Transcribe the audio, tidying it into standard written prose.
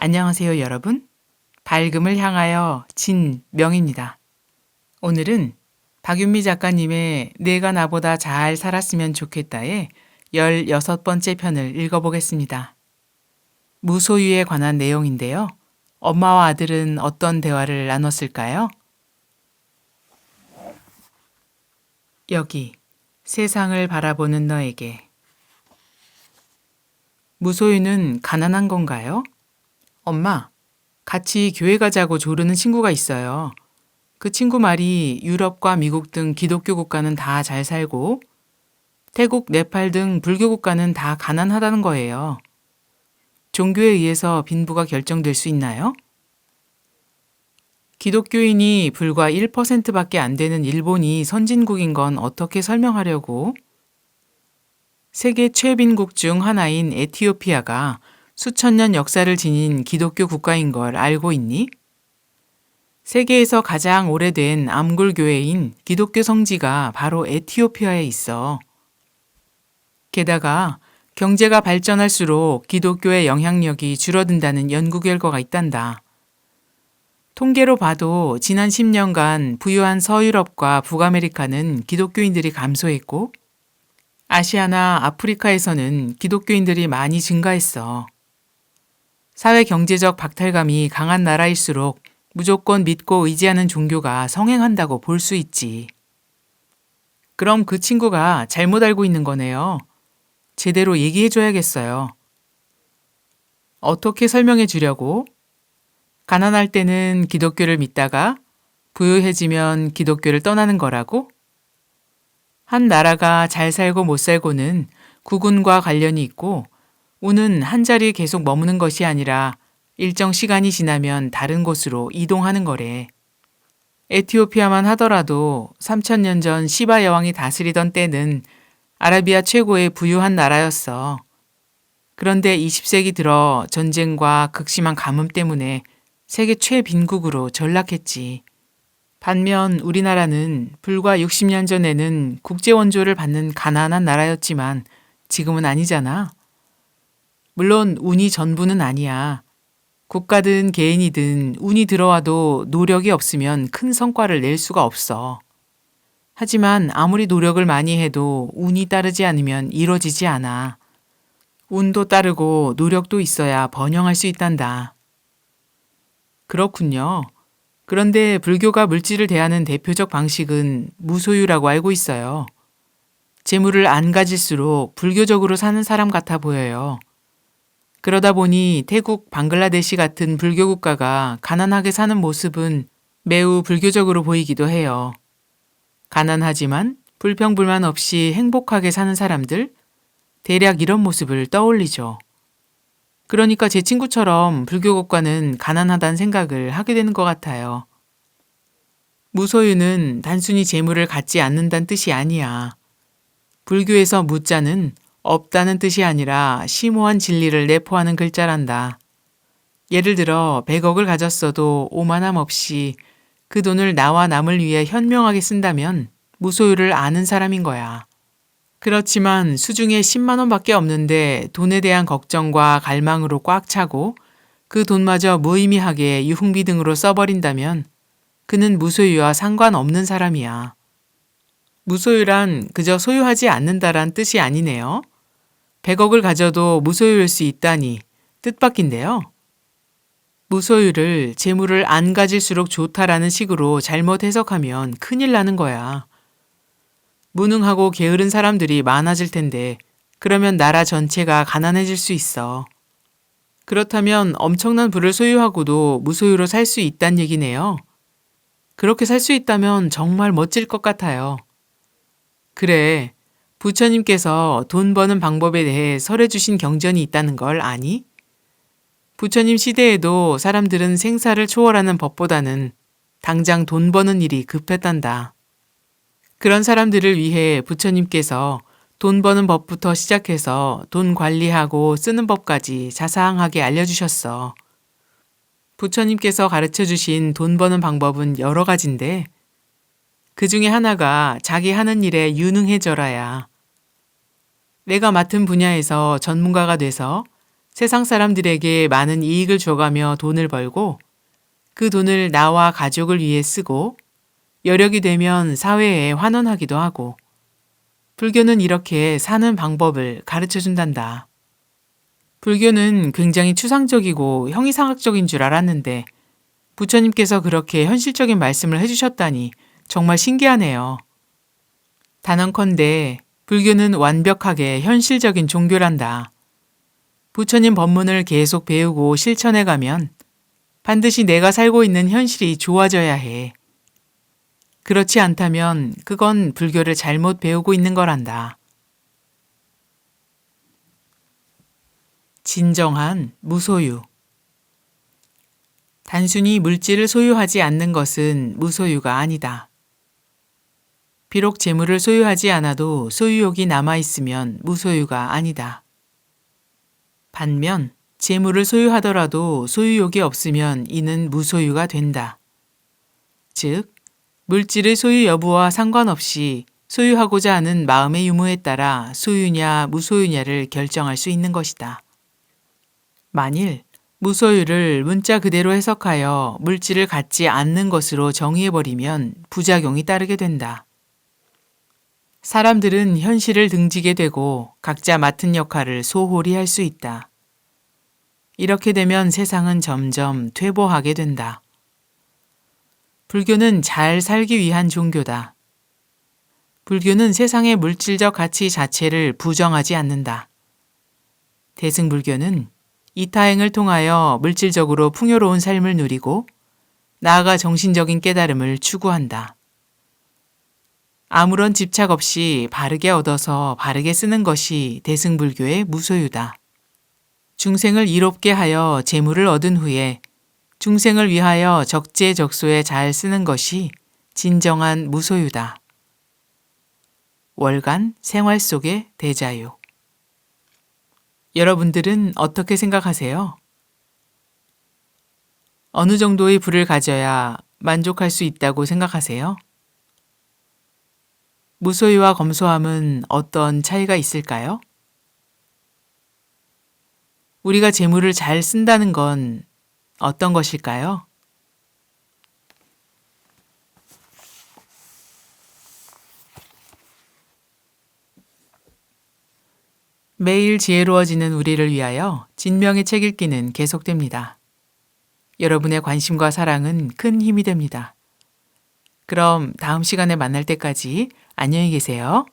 안녕하세요, 여러분. 밝음을 향하여 진명입니다. 오늘은 박윤미 작가님의 내가 나보다 잘 살았으면 좋겠다의 16번째 편을 읽어보겠습니다. 무소유에 관한 내용인데요. 엄마와 아들은 어떤 대화를 나눴을까요? 여기, 세상을 바라보는 너에게. 무소유는 가난한 건가요? 엄마, 같이 교회 가자고 조르는 친구가 있어요. 그 친구 말이 유럽과 미국 등 기독교 국가는 다 잘 살고 태국, 네팔 등 불교 국가는 다 가난하다는 거예요. 종교에 의해서 빈부가 결정될 수 있나요? 기독교인이 불과 1%밖에 안 되는 일본이 선진국인 건 어떻게 설명하려고? 세계 최빈국 중 하나인 에티오피아가 수천 년 역사를 지닌 기독교 국가인 걸 알고 있니? 세계에서 가장 오래된 암굴교회인 기독교 성지가 바로 에티오피아에 있어. 게다가 경제가 발전할수록 기독교의 영향력이 줄어든다는 연구 결과가 있단다. 통계로 봐도 지난 10년간 부유한 서유럽과 북아메리카는 기독교인들이 감소했고, 아시아나 아프리카에서는 기독교인들이 많이 증가했어. 사회 경제적 박탈감이 강한 나라일수록 무조건 믿고 의지하는 종교가 성행한다고 볼 수 있지. 그럼 그 친구가 잘못 알고 있는 거네요. 제대로 얘기해 줘야겠어요. 어떻게 설명해 주려고? 가난할 때는 기독교를 믿다가 부유해지면 기독교를 떠나는 거라고? 한 나라가 잘 살고 못 살고는 국운과 관련이 있고 운은 한 자리에 계속 머무는 것이 아니라 일정 시간이 지나면 다른 곳으로 이동하는 거래. 에티오피아만 하더라도 3000년 전 시바 여왕이 다스리던 때는 아라비아 최고의 부유한 나라였어. 그런데 20세기 들어 전쟁과 극심한 가뭄 때문에 세계 최빈국으로 전락했지. 반면 우리나라는 불과 60년 전에는 국제 원조를 받는 가난한 나라였지만 지금은 아니잖아. 물론 운이 전부는 아니야. 국가든 개인이든 운이 들어와도 노력이 없으면 큰 성과를 낼 수가 없어. 하지만 아무리 노력을 많이 해도 운이 따르지 않으면 이뤄지지 않아. 운도 따르고 노력도 있어야 번영할 수 있단다. 그렇군요. 그런데 불교가 물질을 대하는 대표적 방식은 무소유라고 알고 있어요. 재물을 안 가질수록 불교적으로 사는 사람 같아 보여요. 그러다 보니 태국, 방글라데시 같은 불교 국가가 가난하게 사는 모습은 매우 불교적으로 보이기도 해요. 가난하지만 불평불만 없이 행복하게 사는 사람들, 대략 이런 모습을 떠올리죠. 그러니까 제 친구처럼 불교 국가는 가난하다는 생각을 하게 되는 것 같아요. 무소유는 단순히 재물을 갖지 않는다는 뜻이 아니야. 불교에서 무자는 없다는 뜻이 아니라 심오한 진리를 내포하는 글자란다. 예를 들어 100억을 가졌어도 오만함 없이 그 돈을 나와 남을 위해 현명하게 쓴다면 무소유를 아는 사람인 거야. 그렇지만 수중에 10만 원밖에 없는데 돈에 대한 걱정과 갈망으로 꽉 차고 그 돈마저 무의미하게 유흥비 등으로 써버린다면 그는 무소유와 상관없는 사람이야. 무소유란 그저 소유하지 않는다란 뜻이 아니네요. 100억을 가져도 무소유일 수 있다니 뜻밖인데요. 무소유를 재물을 안 가질수록 좋다라는 식으로 잘못 해석하면 큰일 나는 거야. 무능하고 게으른 사람들이 많아질 텐데 그러면 나라 전체가 가난해질 수 있어. 그렇다면 엄청난 부를 소유하고도 무소유로 살 수 있다는 얘기네요. 그렇게 살 수 있다면 정말 멋질 것 같아요. 그래, 부처님께서 돈 버는 방법에 대해 설해 주신 경전이 있다는 걸 아니? 부처님 시대에도 사람들은 생사를 초월하는 법보다는 당장 돈 버는 일이 급했단다. 그런 사람들을 위해 부처님께서 돈 버는 법부터 시작해서 돈 관리하고 쓰는 법까지 자세하게 알려주셨어. 부처님께서 가르쳐 주신 돈 버는 방법은 여러 가지인데 그 중에 하나가 자기 하는 일에 유능해져라야. 내가 맡은 분야에서 전문가가 돼서 세상 사람들에게 많은 이익을 줘가며 돈을 벌고 그 돈을 나와 가족을 위해 쓰고 여력이 되면 사회에 환원하기도 하고 불교는 이렇게 사는 방법을 가르쳐 준단다. 불교는 굉장히 추상적이고 형이상학적인 줄 알았는데 부처님께서 그렇게 현실적인 말씀을 해주셨다니 정말 신기하네요. 단언컨대 불교는 완벽하게 현실적인 종교란다. 부처님 법문을 계속 배우고 실천해가면 반드시 내가 살고 있는 현실이 좋아져야 해. 그렇지 않다면 그건 불교를 잘못 배우고 있는 거란다. 진정한 무소유. 단순히 물질을 소유하지 않는 것은 무소유가 아니다. 비록 재물을 소유하지 않아도 소유욕이 남아있으면 무소유가 아니다. 반면 재물을 소유하더라도 소유욕이 없으면 이는 무소유가 된다. 즉, 물질의 소유 여부와 상관없이 소유하고자 하는 마음의 유무에 따라 소유냐 무소유냐를 결정할 수 있는 것이다. 만일 무소유를 문자 그대로 해석하여 물질을 갖지 않는 것으로 정의해버리면 부작용이 따르게 된다. 사람들은 현실을 등지게 되고 각자 맡은 역할을 소홀히 할 수 있다. 이렇게 되면 세상은 점점 퇴보하게 된다. 불교는 잘 살기 위한 종교다. 불교는 세상의 물질적 가치 자체를 부정하지 않는다. 대승불교는 이타행을 통하여 물질적으로 풍요로운 삶을 누리고 나아가 정신적인 깨달음을 추구한다. 아무런 집착 없이 바르게 얻어서 바르게 쓰는 것이 대승불교의 무소유다. 중생을 이롭게 하여 재물을 얻은 후에 중생을 위하여 적재적소에 잘 쓰는 것이 진정한 무소유다. 월간 생활 속의 대자유. 여러분들은 어떻게 생각하세요? 어느 정도의 부를 가져야 만족할 수 있다고 생각하세요? 무소유와 검소함은 어떤 차이가 있을까요? 우리가 재물을 잘 쓴다는 건 어떤 것일까요? 매일 지혜로워지는 우리를 위하여 진명의 책 읽기는 계속됩니다. 여러분의 관심과 사랑은 큰 힘이 됩니다. 그럼 다음 시간에 만날 때까지 안녕히 계세요.